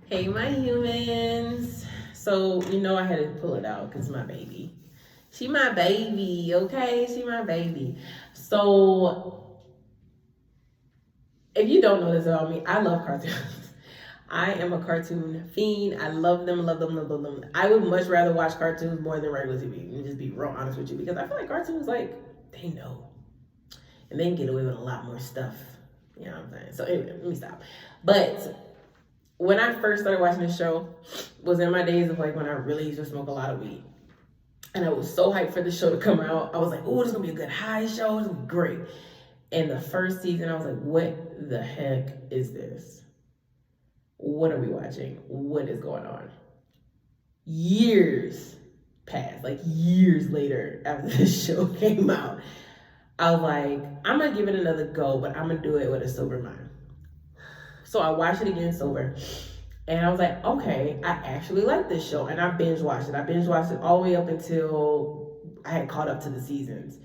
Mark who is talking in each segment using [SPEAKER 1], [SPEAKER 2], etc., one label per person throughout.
[SPEAKER 1] Hey, my humans. So, I had to pull it out because my baby. She my baby, okay? She my baby. So, if you don't know this about me, I love cartoons. I am a cartoon fiend. I love them, love them, love them, love them. I would much rather watch cartoons more than regular TV. And just be real honest with you, because I feel like cartoons, like, they know. And they can get away with a lot more stuff. You know what I'm saying? So, anyway, let me stop. But when I first started watching this show was in my days of like when I really used to smoke a lot of weed. And I was so hyped for the show to come out. I was like, oh, this is gonna be a good high show. It's gonna be great. And the first season, I was like, what the heck is this? What are we watching? What is going on? Years passed, like years later after this show came out. I was like, I'm gonna give it another go, but I'm gonna do it with a sober mind. So I watched it again sober. And I was like, okay, I actually like this show. And I binge watched it. I binge watched it all the way up until I had caught up to the seasons.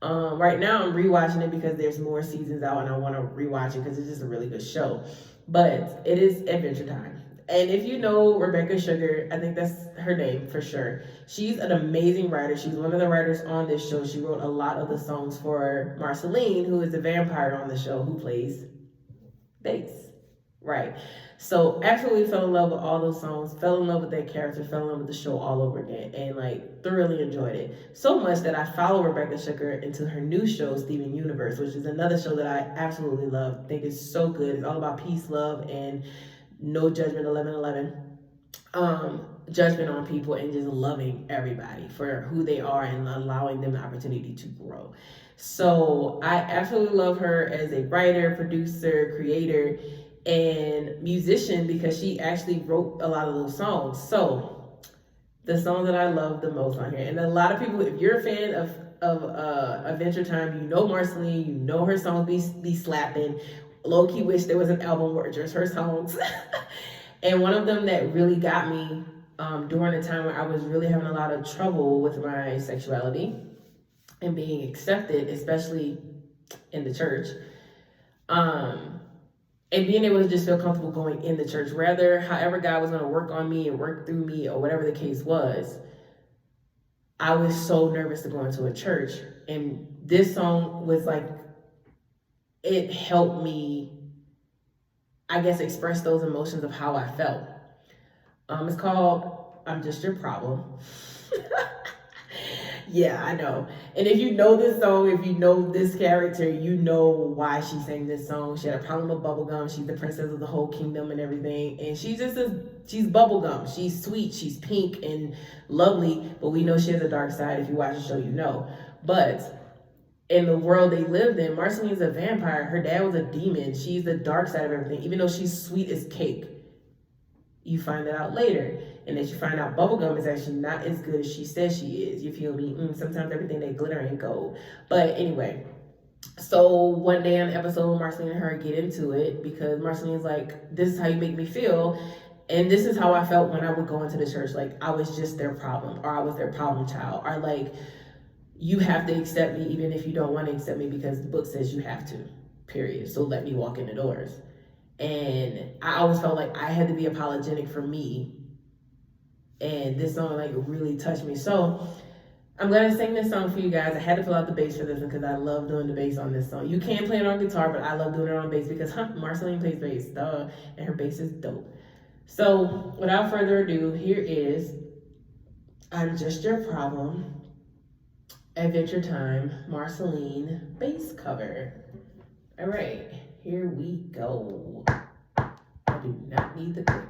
[SPEAKER 1] Right now I'm rewatching it because there's more seasons out and I want to rewatch it because it's just a really good show. But it is Adventure Time. And if you know Rebecca Sugar, I think that's her name for sure. She's an amazing writer. She's one of the writers on this show. She wrote a lot of the songs for Marceline, who is the vampire on the show who plays bass. Right. So absolutely fell in love with all those songs, fell in love with that character, fell in love with the show all over again, and like thoroughly enjoyed it. So much that I follow Rebecca Sugar into her new show, Steven Universe, which is another show that I absolutely love. I think it's so good. It's all about peace, love, and no judgment, 11/11. Judgment on people and just loving everybody for who they are and allowing them the opportunity to grow. So I absolutely love her as a writer, producer, creator, and musician because she actually wrote a lot of those songs. So the song that I love the most on here, and a lot of people, if you're a fan of Adventure Time, you know Marceline, you know her songs be slapping. Low key wish there was an album where just her songs. And one of them that really got me during a time where I was really having a lot of trouble with my sexuality and being accepted, especially in the church. And being able to just feel comfortable going in the church, rather, however God was going to work on me and work through me or whatever the case was, I was so nervous to go into a church. And this song was like, it helped me, I guess, express those emotions of how I felt. It's called I'm Just Your Problem. Yeah, I know. And if you know this song, if you know this character, you know why she sang this song. She had a problem with bubblegum. She's the princess of the whole kingdom and everything. And she's bubblegum. She's sweet. She's pink and lovely. But we know she has a dark side. If you watch the show, you know. But in the world they lived in, Marceline's a vampire. Her dad was a demon. She's the dark side of everything. Even though she's sweet as cake. You find that out later. And that you find out bubblegum is actually not as good as she says she is. You feel me? Sometimes everything that glitter ain't gold. But anyway, so one day on the episode, Marceline and her get into it because Marceline's like, this is how you make me feel. And this is how I felt when I would go into the church. Like, I was just their problem, or I was their problem child, or like, you have to accept me even if you don't want to accept me because the book says you have to, period. So let me walk in the doors. And I always felt like I had to be apologetic for me. And this song like really touched me. So I'm gonna sing this song for you guys. I had to pull out the bass for this one because I love doing the bass on this song. You can play it on guitar, but I love doing it on bass because Marceline plays bass, duh, and her bass is dope. So without further ado, here is I'm Just Your Problem, Adventure Time, Marceline bass cover. All right, here we go. I do not need the click.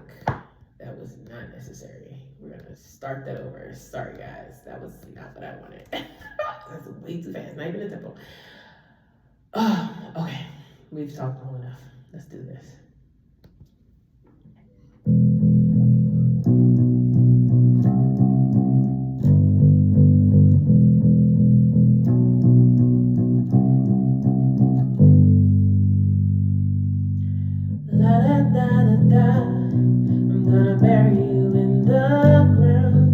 [SPEAKER 1] That was not necessary. We're gonna start that over. Sorry guys, that was not what I wanted. That's way too fast, not even a tempo. Oh, okay, we've talked long enough. Let's do this. La da da da da, I'm gonna bury you in the ground.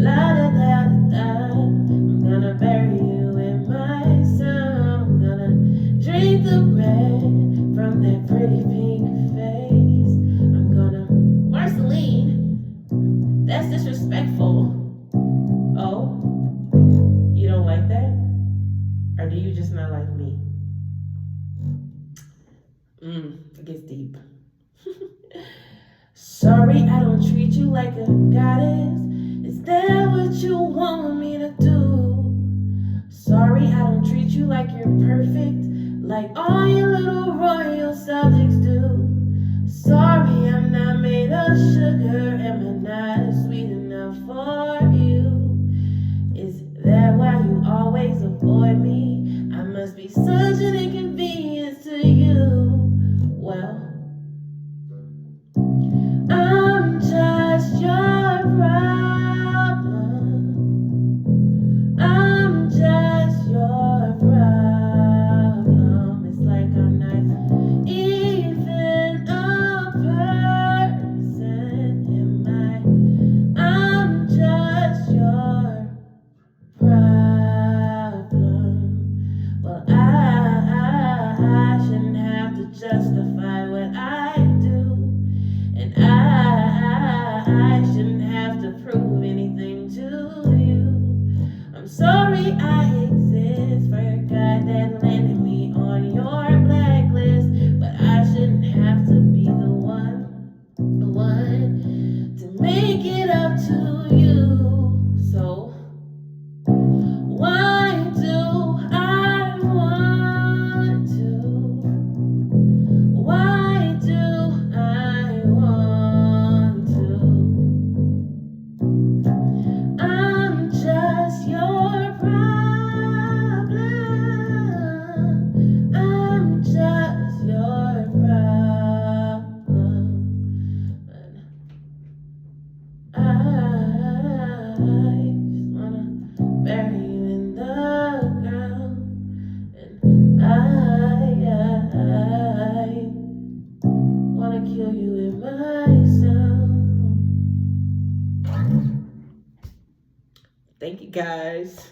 [SPEAKER 1] La da da da da, I'm gonna bury you in my sound. I'm gonna drink the red from that pretty pink. Sorry, I don't treat you like a goddess. Is that what you want me to do? Sorry, I don't treat you like you're perfect, like all your little royal subjects do. Sorry, I'm not made of sugar. Am I not sweet enough for you? Is that why you always avoid me? I must be such an inconvenience to you. Well, I'm just your problem. I'm just your problem. It's like I'm not even a person. Am I? I'm just your problem. Well, I shouldn't have to justify what I do. And I shouldn't have to prove anything to you. I'm sorry I exist for a guy that landed me on your blacklist. But I shouldn't have to be the one to make it up to you. So why do I want to? Why do I want to? I'm just your problem. I'm just your problem. But I just wanna bury you in the ground. And I wanna kill you with my sound. Thank you guys.